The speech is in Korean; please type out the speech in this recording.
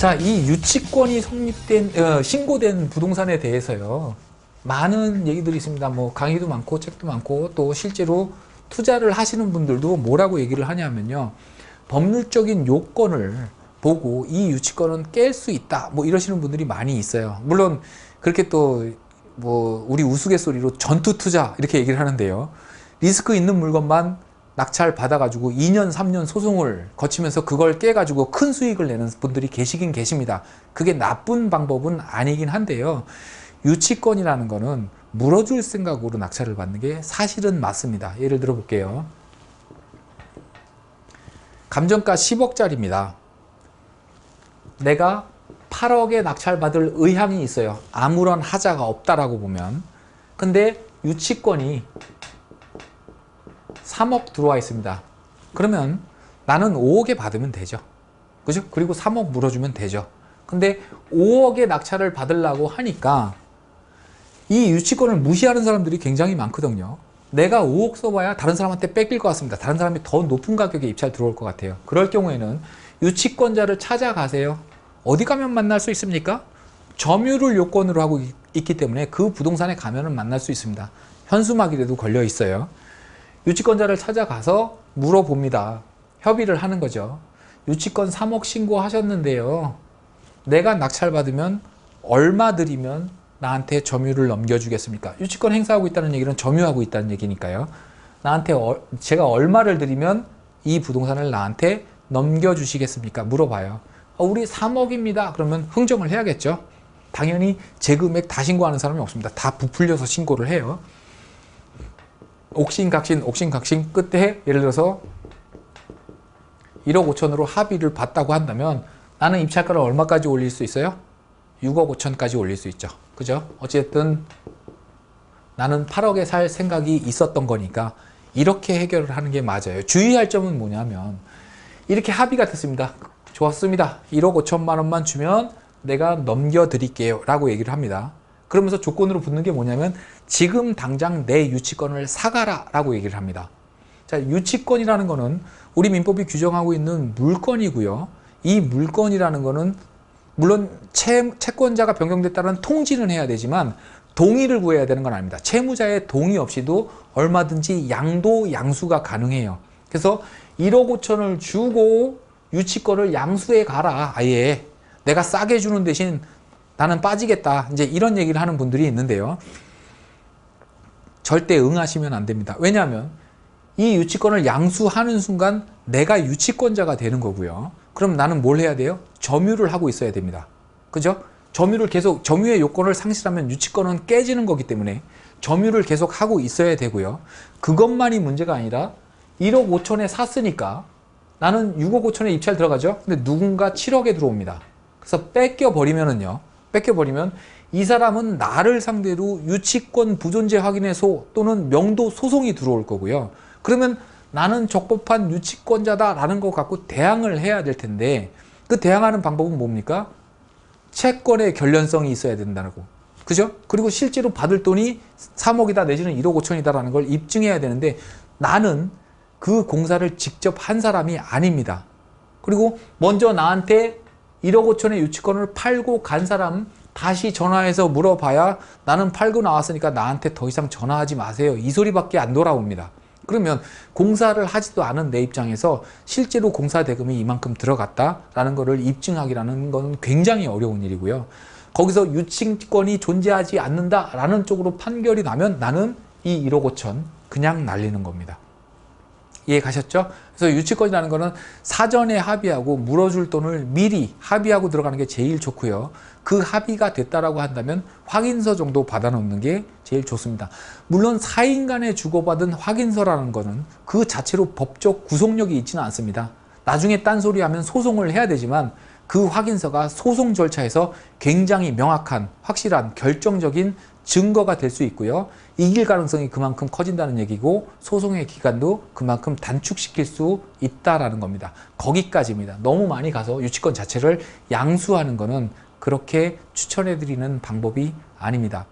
자, 이 유치권이 신고된 부동산에 대해서요, 많은 얘기들이 있습니다. 뭐 강의도 많고 책도 많고 또 실제로 투자를 하시는 분들도 뭐라고 얘기를 하냐면요, 법률적인 요건을 보고 이 유치권은 깰 수 있다, 뭐 이러시는 분들이 많이 있어요. 물론 그렇게 또 뭐 우리 우스갯소리로 전투 투자 이렇게 얘기를 하는데요, 리스크 있는 물건만 낙찰 받아가지고 2년 3년 소송을 거치면서 그걸 깨가지고 큰 수익을 내는 분들이 계시긴 계십니다. 그게 나쁜 방법은 아니긴 한데요, 유치권이라는 거는 물어줄 생각으로 낙찰을 받는 게 사실은 맞습니다. 예를 들어 볼게요. 감정가 10억짜리입니다. 내가 8억에 낙찰받을 의향이 있어요. 아무런 하자가 없다라고 보면. 근데 유치권이 3억 들어와 있습니다. 그러면 나는 5억에 받으면 되죠. 그죠? 그리고 3억 물어주면 되죠. 근데 5억에 낙찰을 받으려고 하니까 이 유치권을 무시하는 사람들이 굉장히 많거든요. 내가 5억 써봐야 다른 사람한테 뺏길 것 같습니다. 다른 사람이 더 높은 가격에 입찰 들어올 것 같아요. 그럴 경우에는 유치권자를 찾아가세요. 어디 가면 만날 수 있습니까? 점유를 요건으로 하고 있기 때문에 그 부동산에 가면은 만날 수 있습니다. 현수막이라도 걸려 있어요. 유치권자를 찾아가서 물어봅니다. 협의를 하는 거죠. 유치권 3억 신고하셨는데요, 내가 낙찰받으면 얼마 드리면 나한테 점유를 넘겨주겠습니까? 유치권 행사하고 있다는 얘기는 점유하고 있다는 얘기니까요. 나한테 제가 얼마를 드리면 이 부동산을 나한테 넘겨주시겠습니까? 물어봐요. 우리 3억입니다. 그러면 흥정을 해야겠죠. 당연히 제 금액 다 신고하는 사람이 없습니다. 다 부풀려서 신고를 해요. 옥신각신 끝에 예를 들어서 1억 5천으로 합의를 봤다고 한다면 나는 입찰가를 얼마까지 올릴 수 있어요? 6억 5천까지 올릴 수 있죠. 그죠? 어쨌든 나는 8억에 살 생각이 있었던 거니까 이렇게 해결을 하는 게 맞아요. 주의할 점은 뭐냐면, 이렇게 합의가 됐습니다. 좋았습니다. 1억 5천만 원만 주면 내가 넘겨드릴게요 라고 얘기를 합니다. 그러면서 조건으로 붙는 게 뭐냐면, 지금 당장 내 유치권을 사가라 라고 얘기를 합니다. 자, 유치권이라는 거는 우리 민법이 규정하고 있는 물건이고요. 이 물건이라는 거는 물론 채권자가 변경됐다는 통지는 해야 되지만 동의를 구해야 되는 건 아닙니다. 채무자의 동의 없이도 얼마든지 양도 양수가 가능해요. 그래서 1억 5천을 주고 유치권을 양수해 가라. 아예 내가 싸게 주는 대신 나는 빠지겠다. 이제 이런 얘기를 하는 분들이 있는데요, 절대 응하시면 안 됩니다. 왜냐하면 이 유치권을 양수하는 순간 내가 유치권자가 되는 거고요. 그럼 나는 뭘 해야 돼요? 점유를 하고 있어야 됩니다. 그죠? 점유의 요건을 상실하면 유치권은 깨지는 거기 때문에 점유를 계속 하고 있어야 되고요. 그것만이 문제가 아니라 1억 5천에 샀으니까 나는 6억 5천에 입찰 들어가죠. 근데 누군가 7억에 들어옵니다. 그래서 뺏겨버리면 이 사람은 나를 상대로 유치권 부존재 확인해소 또는 명도 소송이 들어올 거고요. 그러면 나는 적법한 유치권자다라는 것 갖고 대항을 해야 될 텐데, 그 대항하는 방법은 뭡니까? 채권의 결련성이 있어야 된다고. 그죠? 그리고 실제로 받을 돈이 3억이다 내지는 1억 5천이다라는 걸 입증해야 되는데, 나는 그 공사를 직접 한 사람이 아닙니다. 그리고 먼저 나한테 1억 5천의 유치권을 팔고 간 사람 다시 전화해서 물어봐야 나는 팔고 나왔으니까 나한테 더 이상 전화하지 마세요, 이 소리밖에 안 돌아옵니다. 그러면 공사를 하지도 않은 내 입장에서 실제로 공사 대금이 이만큼 들어갔다라는 것을 입증하기라는 건 굉장히 어려운 일이고요. 거기서 유치권이 존재하지 않는다라는 쪽으로 판결이 나면 나는 이 1억 5천 그냥 날리는 겁니다. 이해 가셨죠? 그래서 유치권이라는 거는 사전에 합의하고 물어줄 돈을 미리 합의하고 들어가는 게 제일 좋고요. 그 합의가 됐다라고 한다면 확인서 정도 받아놓는 게 제일 좋습니다. 물론 사인 간에 주고받은 확인서라는 거는 그 자체로 법적 구속력이 있지는 않습니다. 나중에 딴소리 하면 소송을 해야 되지만 그 확인서가 소송 절차에서 굉장히 명확한, 확실한, 결정적인 증거가 될 수 있고요. 이길 가능성이 그만큼 커진다는 얘기고 소송의 기간도 그만큼 단축시킬 수 있다라는 겁니다. 거기까지입니다. 너무 많이 가서 유치권 자체를 양수하는 거는 그렇게 추천해드리는 방법이 아닙니다.